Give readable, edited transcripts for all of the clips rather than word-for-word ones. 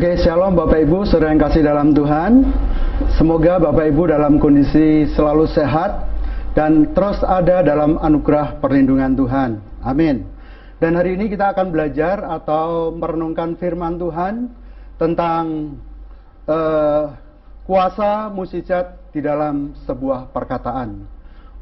Oke, shalom Bapak Ibu, saudara yang kasih dalam Tuhan. Semoga Bapak Ibu dalam kondisi selalu sehat dan terus ada dalam anugerah perlindungan Tuhan. Amin. Dan hari ini kita akan belajar atau merenungkan firman Tuhan tentang kuasa mukjizat di dalam sebuah perkataan.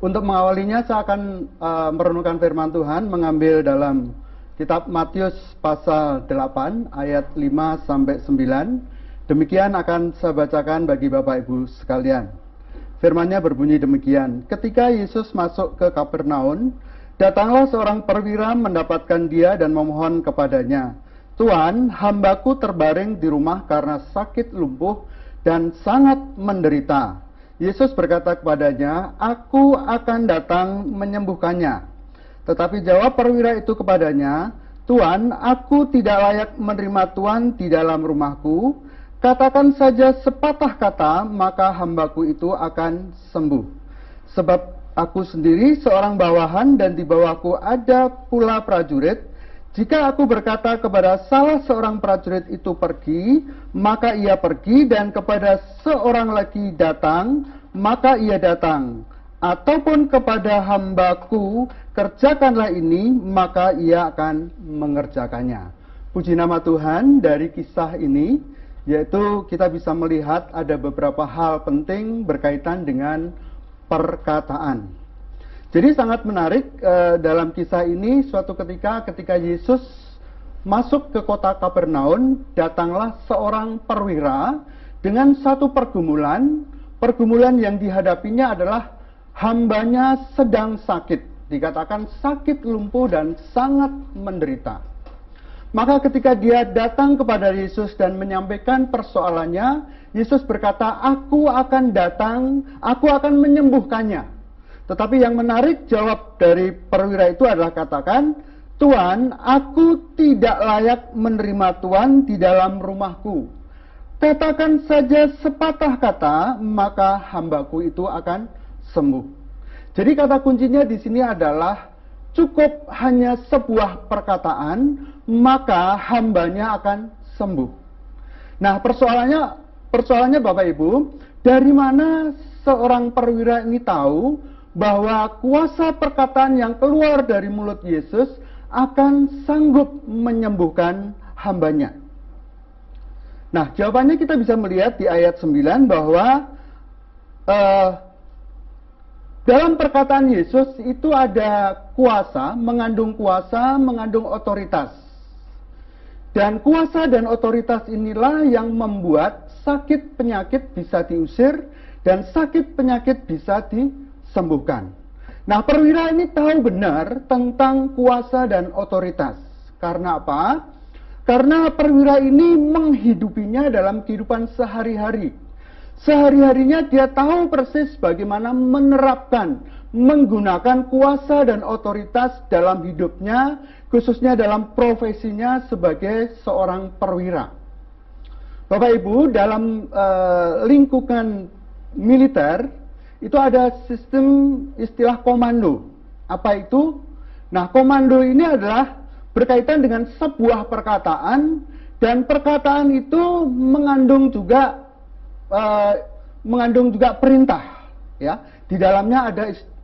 Untuk mengawalinya saya akan merenungkan firman Tuhan mengambil dalam Kitab Matius pasal 8 ayat 5 sampai 9. Demikian akan saya bacakan bagi Bapak Ibu sekalian. Firman-Nya berbunyi demikian. Ketika Yesus masuk ke Kapernaum, datanglah seorang perwira mendapatkan dia dan memohon kepadanya, "Tuan, hambaku terbaring di rumah karena sakit lumpuh dan sangat menderita." Yesus berkata kepadanya, "Aku akan datang menyembuhkannya." Tetapi jawab perwira itu kepadanya, "Tuan, aku tidak layak menerima Tuan di dalam rumahku. Katakan saja sepatah kata, maka hambaku itu akan sembuh. Sebab aku sendiri seorang bawahan dan di bawahku ada pula prajurit. Jika aku berkata kepada salah seorang prajurit itu pergi, maka ia pergi, dan kepada seorang lagi datang, maka ia datang. Ataupun kepada hambaku, kerjakanlah ini, maka ia akan mengerjakannya." Puji nama Tuhan. Dari kisah ini, yaitu kita bisa melihat ada beberapa hal penting berkaitan dengan perkataan. Jadi sangat menarik dalam kisah ini, suatu ketika Yesus masuk ke kota Kapernaum, datanglah seorang perwira dengan satu pergumulan yang dihadapinya adalah hambanya sedang sakit, dikatakan sakit lumpuh dan sangat menderita. Maka ketika dia datang kepada Yesus dan menyampaikan persoalannya, Yesus berkata, "Aku akan datang, aku akan menyembuhkannya." Tetapi yang menarik, jawab dari perwira itu adalah katakan, "Tuan, aku tidak layak menerima Tuan di dalam rumahku. Katakan saja sepatah kata, maka hambaku itu akan sembuh." Jadi kata kuncinya di sini adalah cukup hanya sebuah perkataan, maka hambanya akan sembuh. Nah, persoalannya Bapak Ibu, dari mana seorang perwira ini tahu bahwa kuasa perkataan yang keluar dari mulut Yesus akan sanggup menyembuhkan hambanya? Nah, jawabannya kita bisa melihat di ayat 9 bahwa dalam perkataan Yesus itu ada kuasa, mengandung otoritas. Dan kuasa dan otoritas inilah yang membuat sakit penyakit bisa diusir dan sakit penyakit bisa disembuhkan. Nah, perwira ini tahu benar tentang kuasa dan otoritas. Karena apa? Karena perwira ini menghidupinya dalam kehidupan sehari-hari. Sehari-harinya dia tahu persis bagaimana menerapkan, menggunakan kuasa dan otoritas dalam hidupnya, khususnya dalam profesinya sebagai seorang perwira. Bapak Ibu, dalam lingkungan militer, itu ada sistem istilah komando. Apa itu? Nah, komando ini adalah berkaitan dengan sebuah perkataan, dan perkataan itu mengandung juga perintah, ya. Di dalamnya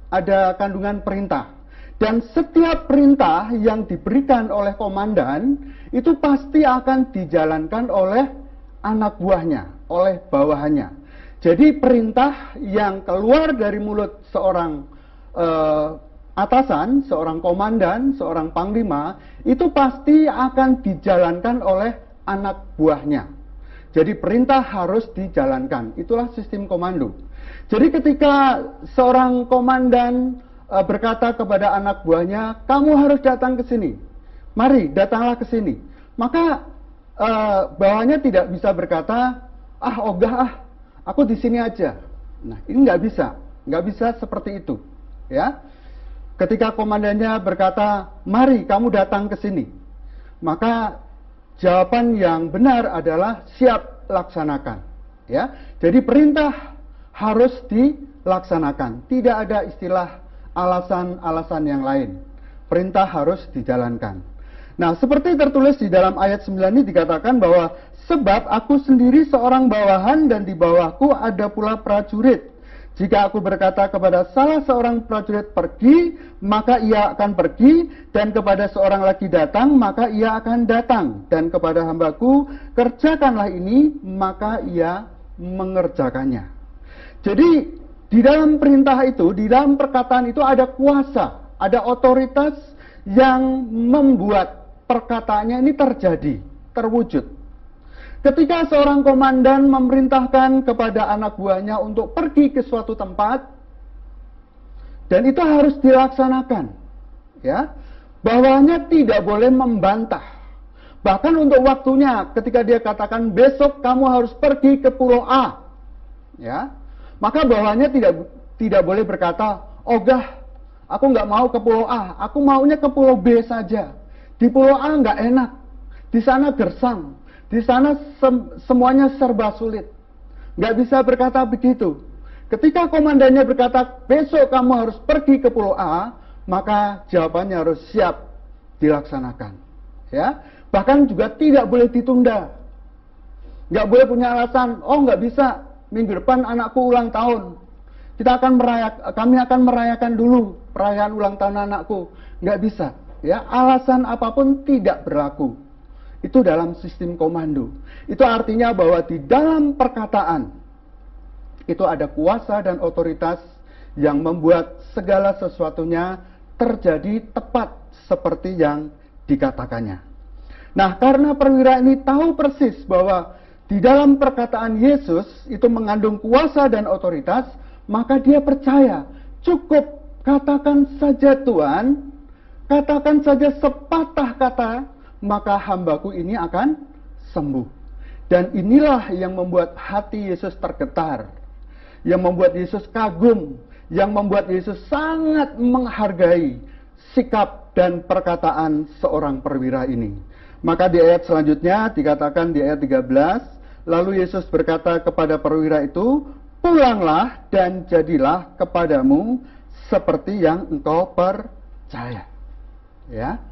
ada kandungan perintah, dan setiap perintah yang diberikan oleh komandan itu pasti akan dijalankan oleh anak buahnya, oleh bawahannya. Jadi perintah yang keluar dari mulut seorang atasan, seorang komandan, seorang panglima, itu pasti akan dijalankan oleh anak buahnya. Jadi perintah harus dijalankan. Itulah sistem komando. Jadi ketika seorang komandan berkata kepada anak buahnya, "Kamu harus datang ke sini. Mari, datanglah ke sini." Maka bawahannya tidak bisa berkata, "Ogah, aku di sini aja." Nah, ini nggak bisa seperti itu, ya. Ketika komandannya berkata, "Mari, kamu datang ke sini," maka jawaban yang benar adalah siap, laksanakan, ya. Jadi perintah harus dilaksanakan. Tidak ada istilah alasan-alasan yang lain. Perintah harus dijalankan. Nah, seperti tertulis di dalam ayat 9 ini dikatakan bahwa sebab aku sendiri seorang bawahan dan di bawahku ada pula prajurit. Jika aku berkata kepada salah seorang prajurit pergi, maka ia akan pergi, dan kepada seorang lagi datang, maka ia akan datang. Dan kepada hambaku, kerjakanlah ini, maka ia mengerjakannya. Jadi, di dalam perintah itu, di dalam perkataan itu ada kuasa, ada otoritas yang membuat perkataannya ini terjadi, terwujud. Ketika seorang komandan memerintahkan kepada anak buahnya untuk pergi ke suatu tempat, dan itu harus dilaksanakan, ya, bawahannya tidak boleh membantah. Bahkan untuk waktunya, ketika dia katakan besok kamu harus pergi ke Pulau A, ya, maka bawahannya tidak boleh berkata, ogah, aku nggak mau ke Pulau A, aku maunya ke Pulau B saja. Di Pulau A nggak enak, di sana gersang. Di sana semuanya serba sulit. Nggak bisa berkata begitu. Ketika komandannya berkata, besok kamu harus pergi ke Pulau A, maka jawabannya harus siap dilaksanakan. Ya, bahkan juga tidak boleh ditunda. Nggak boleh punya alasan, oh nggak bisa, minggu depan anakku ulang tahun. Kami akan merayakan dulu perayaan ulang tahun anakku. Nggak bisa. Ya, alasan apapun tidak berlaku. Itu dalam sistem komando. Itu artinya bahwa di dalam perkataan itu ada kuasa dan otoritas yang membuat segala sesuatunya terjadi tepat seperti yang dikatakannya. Nah, karena perwira ini tahu persis bahwa di dalam perkataan Yesus itu mengandung kuasa dan otoritas, maka dia percaya, cukup katakan saja Tuhan, katakan saja sepatah kata, maka hambaku ini akan sembuh. Dan inilah yang membuat hati Yesus tergetar, yang membuat Yesus kagum, yang membuat Yesus sangat menghargai sikap dan perkataan seorang perwira ini. Maka di ayat selanjutnya dikatakan di ayat 13, lalu Yesus berkata kepada perwira itu, pulanglah dan jadilah kepadamu seperti yang engkau percaya. Ya.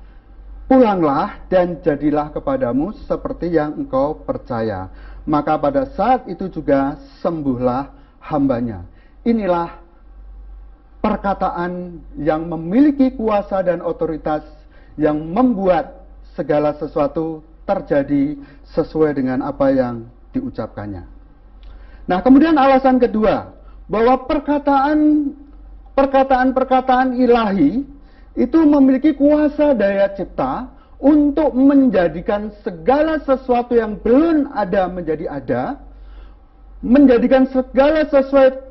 Pulanglah dan jadilah kepadamu seperti yang engkau percaya. Maka pada saat itu juga sembuhlah hambanya. Inilah perkataan yang memiliki kuasa dan otoritas yang membuat segala sesuatu terjadi sesuai dengan apa yang diucapkannya. Nah, kemudian alasan kedua, bahwa perkataan ilahi itu memiliki kuasa daya cipta untuk menjadikan segala sesuatu yang belum ada menjadi ada, menjadikan segala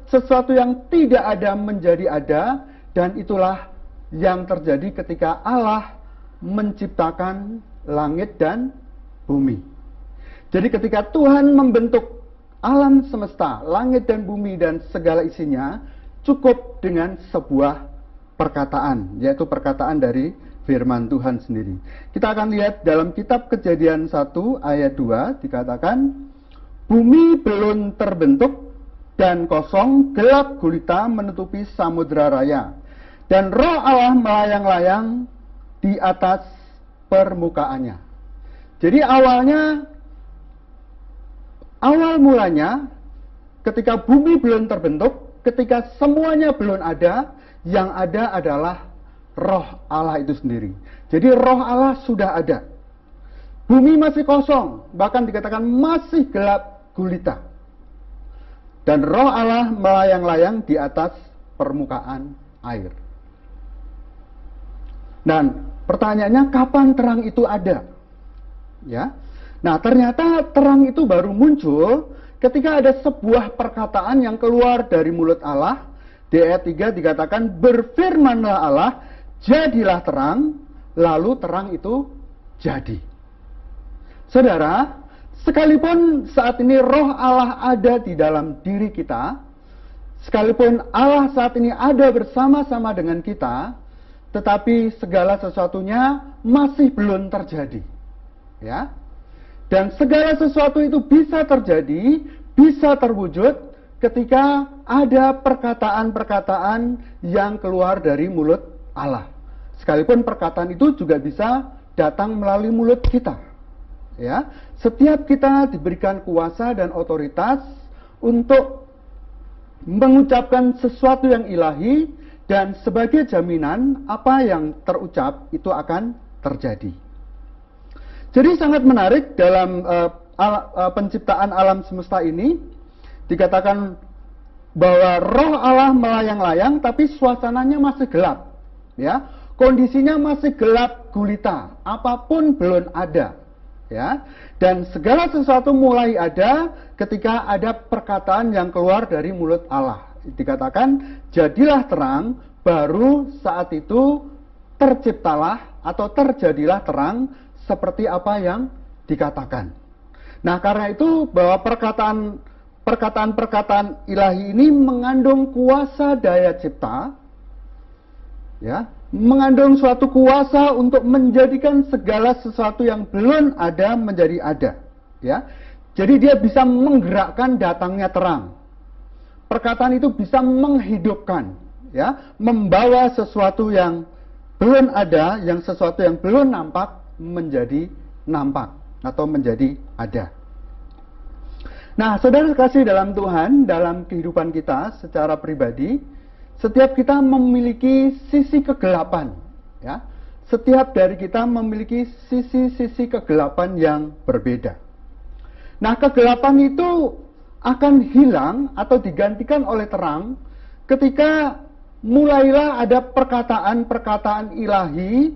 sesuatu yang tidak ada menjadi ada, dan itulah yang terjadi ketika Allah menciptakan langit dan bumi. Jadi ketika Tuhan membentuk alam semesta, langit dan bumi dan segala isinya, cukup dengan sebuah perkataan, yaitu perkataan dari firman Tuhan sendiri. Kita akan lihat dalam kitab Kejadian 1 ayat 2 dikatakan, bumi belum terbentuk dan kosong, gelap gulita menutupi samudra raya, dan roh Allah melayang-layang di atas permukaannya. Jadi awal mulanya ketika bumi belum terbentuk, ketika semuanya belum ada, yang ada adalah roh Allah itu sendiri. Jadi roh Allah sudah ada. Bumi masih kosong, bahkan dikatakan masih gelap gulita. Dan roh Allah melayang-layang di atas permukaan air. Dan pertanyaannya, kapan terang itu ada? Ya. Nah, ternyata terang itu baru muncul ketika ada sebuah perkataan yang keluar dari mulut Allah. Di ayat 3 dikatakan, berfirmanlah Allah, jadilah terang, lalu terang itu jadi. Saudara, sekalipun saat ini roh Allah ada di dalam diri kita, sekalipun Allah saat ini ada bersama-sama dengan kita, tetapi segala sesuatunya masih belum terjadi. Ya. Dan segala sesuatu itu bisa terjadi, bisa terwujud ketika ada perkataan-perkataan yang keluar dari mulut Allah. Sekalipun perkataan itu juga bisa datang melalui mulut kita. Ya, setiap kita diberikan kuasa dan otoritas untuk mengucapkan sesuatu yang ilahi, dan sebagai jaminan apa yang terucap itu akan terjadi. Jadi sangat menarik dalam penciptaan alam semesta ini, dikatakan bahwa roh Allah melayang-layang tapi suasananya masih gelap. Ya, kondisinya masih gelap gulita, apapun belum ada. Ya, dan segala sesuatu mulai ada ketika ada perkataan yang keluar dari mulut Allah. Dikatakan jadilah terang, baru saat itu terciptalah atau terjadilah terang seperti apa yang dikatakan. Nah, karena itu bahwa perkataan-perkataan ilahi ini mengandung kuasa daya cipta, ya, mengandung suatu kuasa untuk menjadikan segala sesuatu yang belum ada menjadi ada, ya. Jadi dia bisa menggerakkan datangnya terang. Perkataan itu bisa menghidupkan, ya, membawa sesuatu yang belum ada, yang sesuatu yang belum nampak menjadi nampak atau menjadi ada. Nah, saudara kasih dalam Tuhan, dalam kehidupan kita secara pribadi, setiap kita memiliki sisi kegelapan, ya. Setiap dari kita memiliki sisi-sisi kegelapan yang berbeda. Nah, kegelapan itu akan hilang atau digantikan oleh terang ketika mulailah ada perkataan-perkataan ilahi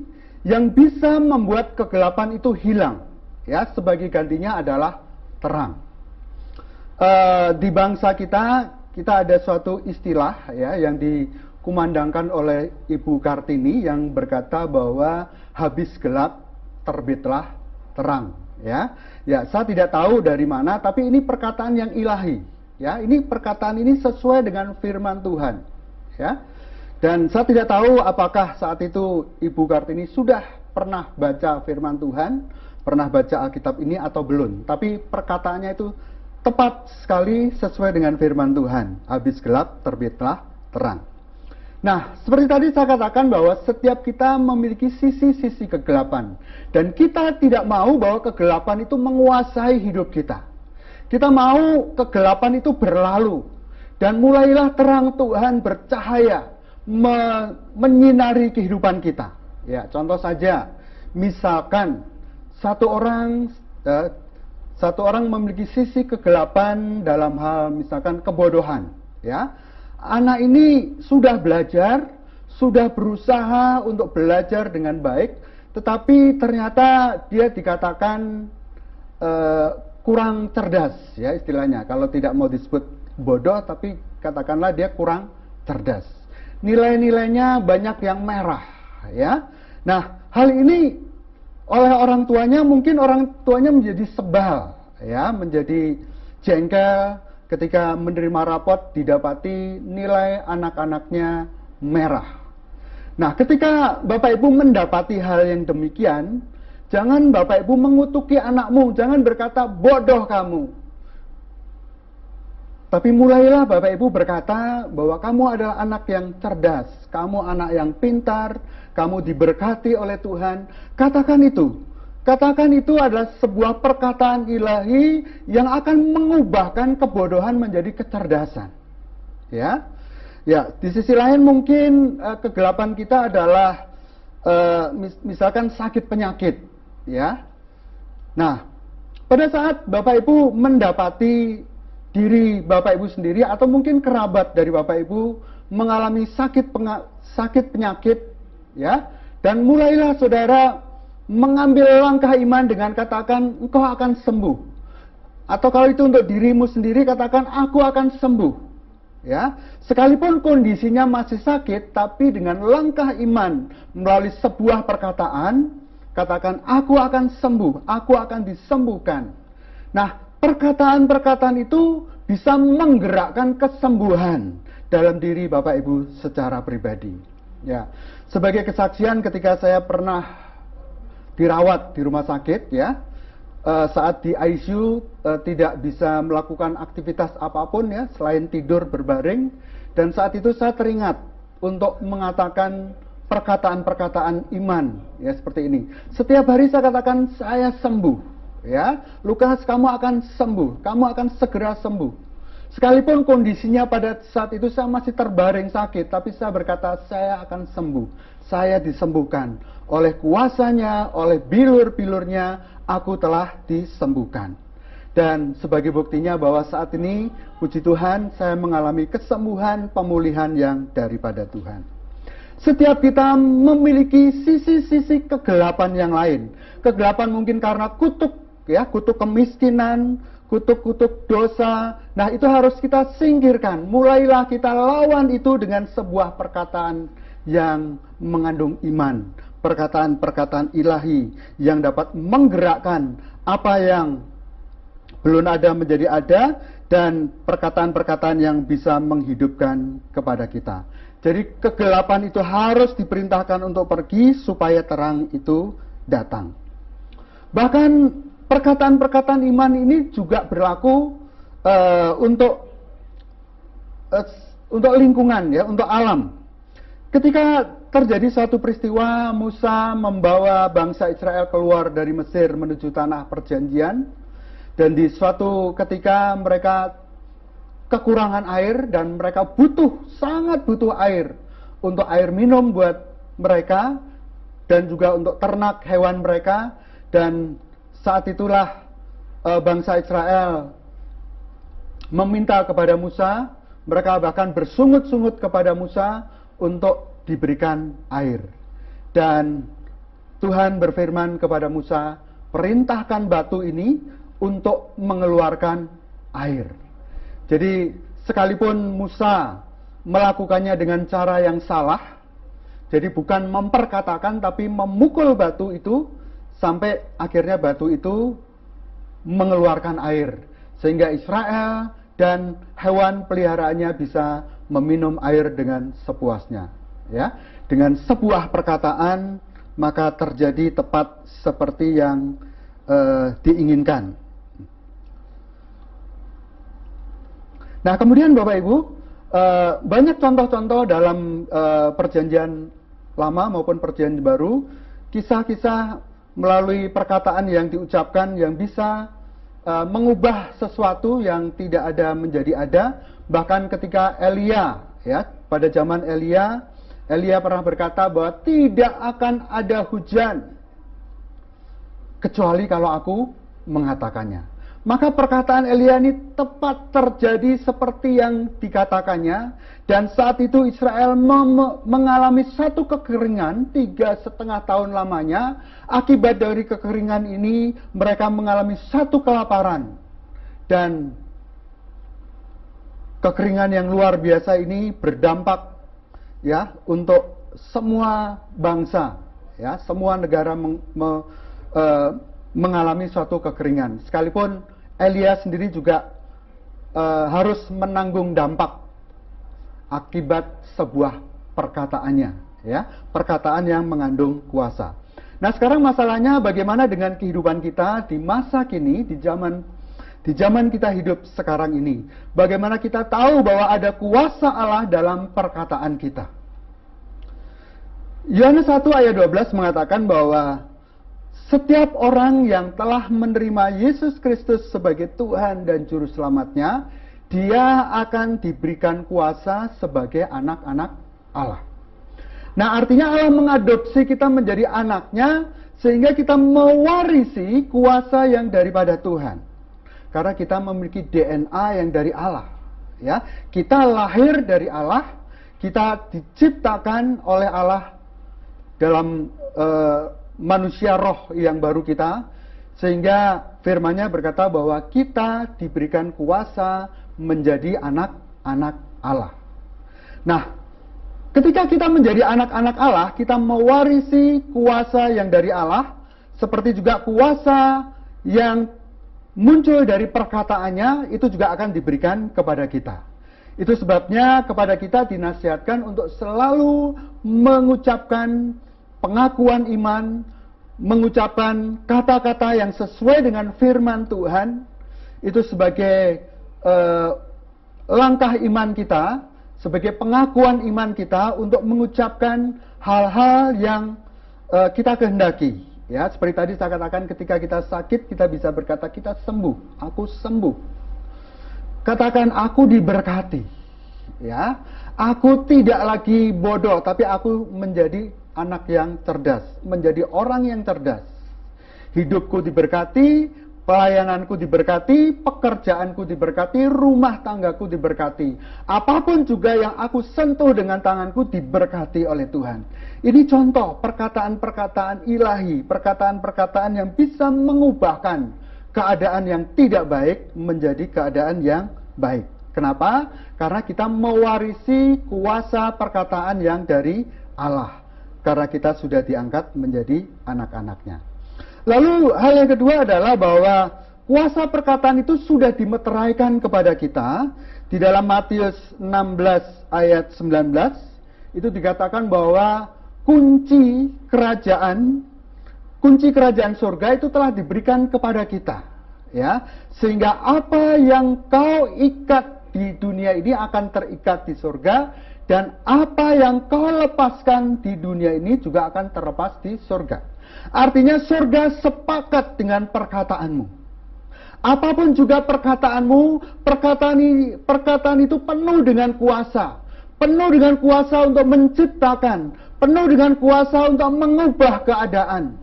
yang bisa membuat kegelapan itu hilang. Ya, sebagai gantinya adalah terang. Di bangsa kita ada suatu istilah, ya, yang dikumandangkan oleh Ibu Kartini yang berkata bahwa habis gelap terbitlah terang. Ya, saya tidak tahu dari mana, tapi ini perkataan yang ilahi. Ya, ini perkataan ini sesuai dengan firman Tuhan. Ya, dan saya tidak tahu apakah saat itu Ibu Kartini sudah pernah baca firman Tuhan, pernah baca Alkitab ini atau belum. Tapi perkataannya itu tepat sekali sesuai dengan firman Tuhan. Habis gelap terbitlah terang. Nah, seperti tadi saya katakan bahwa setiap kita memiliki sisi-sisi kegelapan. Dan kita tidak mau bahwa kegelapan itu menguasai hidup kita. Kita mau kegelapan itu berlalu. Dan mulailah terang Tuhan bercahaya, menyinari kehidupan kita. Ya, contoh saja, misalkan satu orang memiliki sisi kegelapan dalam hal misalkan kebodohan. Ya, anak ini sudah belajar, sudah berusaha untuk belajar dengan baik, tetapi ternyata dia dikatakan kurang cerdas, ya istilahnya. Kalau tidak mau disebut bodoh, tapi katakanlah dia kurang cerdas. Nilai-nilainya banyak yang merah, ya. Nah, hal ini oleh orang tuanya, mungkin orang tuanya menjadi sebal, ya, menjadi jengkel ketika menerima rapot didapati nilai anak-anaknya merah. Nah, ketika Bapak Ibu mendapati hal yang demikian, jangan Bapak Ibu mengutuki anakmu, jangan berkata bodoh kamu. Tapi mulailah Bapak Ibu berkata bahwa kamu adalah anak yang cerdas, kamu anak yang pintar, kamu diberkati oleh Tuhan. Katakan itu. Katakan itu adalah sebuah perkataan ilahi yang akan mengubahkan kebodohan menjadi kecerdasan. Ya. Ya, di sisi lain mungkin kegelapan kita adalah misalkan sakit penyakit, ya. Nah, pada saat Bapak Ibu mendapati diri Bapak Ibu sendiri atau mungkin kerabat dari Bapak Ibu mengalami sakit penyakit, ya, dan mulailah saudara mengambil langkah iman dengan katakan engkau akan sembuh. Atau kalau itu untuk dirimu sendiri katakan aku akan sembuh. Ya, sekalipun kondisinya masih sakit, tapi dengan langkah iman melalui sebuah perkataan, katakan aku akan sembuh, aku akan disembuhkan. Nah, perkataan-perkataan itu bisa menggerakkan kesembuhan dalam diri Bapak Ibu secara pribadi. Ya, sebagai kesaksian ketika saya pernah dirawat di rumah sakit, ya, saat di ICU tidak bisa melakukan aktivitas apapun, ya, selain tidur berbaring. Dan saat itu saya teringat untuk mengatakan perkataan-perkataan iman, ya seperti ini. Setiap hari saya katakan saya sembuh, ya. Lukas, kamu akan sembuh, kamu akan segera sembuh. Sekalipun kondisinya pada saat itu saya masih terbaring sakit, tapi saya berkata saya akan sembuh. Saya disembuhkan oleh kuasanya, oleh bilur-bilurnya, aku telah disembuhkan. Dan sebagai buktinya bahwa saat ini, puji Tuhan, saya mengalami kesembuhan, pemulihan yang daripada Tuhan. Setiap kita memiliki sisi-sisi kegelapan yang lain. Kegelapan mungkin karena kutuk, ya, kutuk kemiskinan, kutuk-kutuk dosa. Nah, itu harus kita singkirkan. Mulailah kita lawan itu dengan sebuah perkataan yang mengandung iman. Perkataan-perkataan ilahi yang dapat menggerakkan apa yang belum ada menjadi ada, dan perkataan-perkataan yang bisa menghidupkan kepada kita. Jadi kegelapan itu harus diperintahkan untuk pergi supaya terang itu datang. Bahkan perkataan-perkataan iman ini juga berlaku untuk lingkungan, ya, untuk alam. Ketika terjadi suatu peristiwa, Musa membawa bangsa Israel keluar dari Mesir menuju tanah perjanjian, dan di suatu ketika mereka kekurangan air dan mereka sangat butuh air untuk air minum buat mereka dan juga untuk ternak hewan mereka. Dan saat itulah bangsa Israel meminta kepada Musa, mereka bahkan bersungut-sungut kepada Musa untuk diberikan air. Dan Tuhan berfirman kepada Musa, perintahkan batu ini untuk mengeluarkan air. Jadi sekalipun Musa melakukannya dengan cara yang salah, jadi bukan memperkatakan tapi memukul batu itu sampai akhirnya batu itu mengeluarkan air, sehingga Israel dan hewan peliharaannya bisa meminum air dengan sepuasnya, ya. Dengan sebuah perkataan maka terjadi tepat seperti yang diinginkan. Nah, kemudian Bapak Ibu, banyak contoh-contoh dalam perjanjian lama maupun perjanjian baru, kisah-kisah melalui perkataan yang diucapkan yang bisa mengubah sesuatu yang tidak ada menjadi ada. Bahkan ketika Elia, ya, pada zaman Elia pernah berkata bahwa tidak akan ada hujan kecuali kalau aku mengatakannya. Maka perkataan Elia ini tepat terjadi seperti yang dikatakannya, dan saat itu Israel mengalami satu kekeringan 3,5 tahun lamanya. Akibat dari kekeringan ini mereka mengalami satu kelaparan, dan kekeringan yang luar biasa ini berdampak, ya, untuk semua bangsa, ya, semua negara mengalami suatu kekeringan. Sekalipun Elia sendiri juga harus menanggung dampak akibat sebuah perkataannya, ya, perkataan yang mengandung kuasa. Nah, sekarang masalahnya bagaimana dengan kehidupan kita di masa kini, di zaman kita hidup sekarang ini? Bagaimana kita tahu bahwa ada kuasa Allah dalam perkataan kita? Yohanes 1 ayat 12 mengatakan bahwa setiap orang yang telah menerima Yesus Kristus sebagai Tuhan dan Juru Selamatnya, dia akan diberikan kuasa sebagai anak-anak Allah. Nah, artinya Allah mengadopsi kita menjadi anaknya, sehingga kita mewarisi kuasa yang daripada Tuhan. Karena kita memiliki DNA yang dari Allah. Ya, kita lahir dari Allah, kita diciptakan oleh Allah dalam manusia roh yang baru kita, sehingga firman-Nya berkata bahwa kita diberikan kuasa menjadi anak-anak Allah. Nah, ketika kita menjadi anak-anak Allah, kita mewarisi kuasa yang dari Allah, seperti juga kuasa yang muncul dari perkataannya itu juga akan diberikan kepada kita. Itu sebabnya kepada kita dinasihatkan untuk selalu mengucapkan pengakuan iman, mengucapkan kata-kata yang sesuai dengan firman Tuhan, itu sebagai langkah iman kita, sebagai pengakuan iman kita untuk mengucapkan hal-hal yang kita kehendaki. Ya, seperti tadi saya katakan, ketika kita sakit, kita bisa berkata, kita sembuh, aku sembuh. Katakan, aku diberkati. Ya, aku tidak lagi bodoh, tapi aku menjadi anak yang cerdas, menjadi orang yang cerdas. Hidupku diberkati, pelayananku diberkati, pekerjaanku diberkati, rumah tanggaku diberkati. Apapun juga yang aku sentuh dengan tanganku diberkati oleh Tuhan. Ini contoh perkataan-perkataan ilahi, perkataan-perkataan yang bisa mengubahkan keadaan yang tidak baik menjadi keadaan yang baik. Kenapa? Karena kita mewarisi kuasa perkataan yang dari Allah. Karena kita sudah diangkat menjadi anak-anaknya. Lalu hal yang kedua adalah bahwa kuasa perkataan itu sudah dimeteraikan kepada kita. Di dalam Matius 16 ayat 19 itu dikatakan bahwa kunci kerajaan surga itu telah diberikan kepada kita, ya, sehingga apa yang kau ikat di dunia ini akan terikat di surga, dan apa yang kau lepaskan di dunia ini juga akan terlepas di surga. Artinya surga sepakat dengan perkataanmu. Apapun juga perkataanmu, perkataan itu penuh dengan kuasa. Penuh dengan kuasa untuk menciptakan, penuh dengan kuasa untuk mengubah keadaan.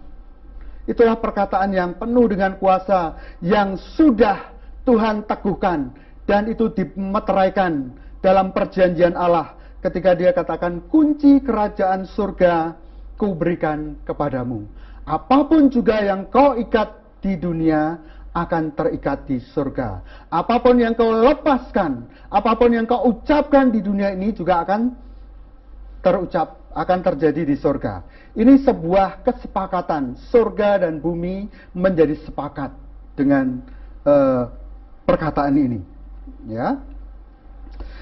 Itulah perkataan yang penuh dengan kuasa yang sudah Tuhan teguhkan, dan itu dimeteraikan dalam perjanjian Allah ketika Dia katakan, kunci kerajaan surga kuberikan kepadamu. Apapun juga yang kau ikat di dunia akan terikat di surga. Apapun yang kau lepaskan, apapun yang kau ucapkan di dunia ini juga akan terjadi di surga. Ini sebuah kesepakatan, surga dan bumi menjadi sepakat dengan perkataan ini. Ya.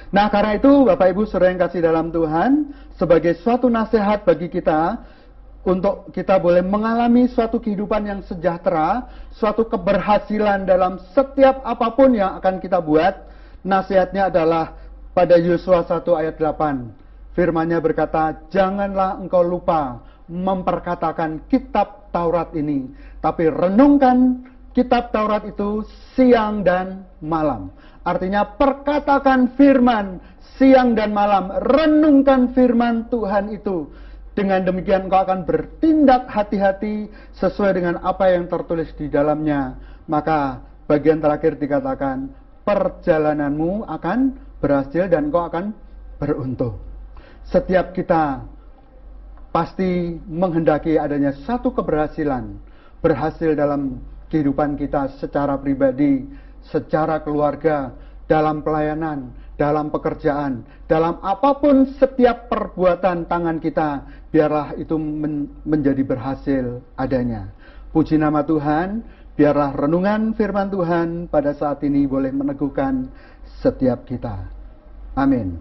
Nah, karena itu Bapak Ibu saudara yang kasih dalam Tuhan, sebagai suatu nasihat bagi kita untuk kita boleh mengalami suatu kehidupan yang sejahtera, suatu keberhasilan dalam setiap apapun yang akan kita buat, nasihatnya adalah pada Yosua 1 ayat 8. Firman-Nya berkata, janganlah engkau lupa memperkatakan kitab Taurat ini, tapi renungkan kitab Taurat itu siang dan malam. Artinya perkatakan firman siang dan malam, renungkan firman Tuhan itu. Dengan demikian engkau akan bertindak hati-hati sesuai dengan apa yang tertulis di dalamnya. Maka bagian terakhir dikatakan, perjalananmu akan berhasil dan engkau akan beruntung. Setiap kita pasti menghendaki adanya satu keberhasilan. Berhasil dalam kehidupan kita secara pribadi, secara keluarga, dalam pelayanan, dalam pekerjaan, dalam apapun setiap perbuatan tangan kita, biarlah itu menjadi berhasil adanya. Puji nama Tuhan, biarlah renungan firman Tuhan pada saat ini boleh meneguhkan setiap kita. Amin.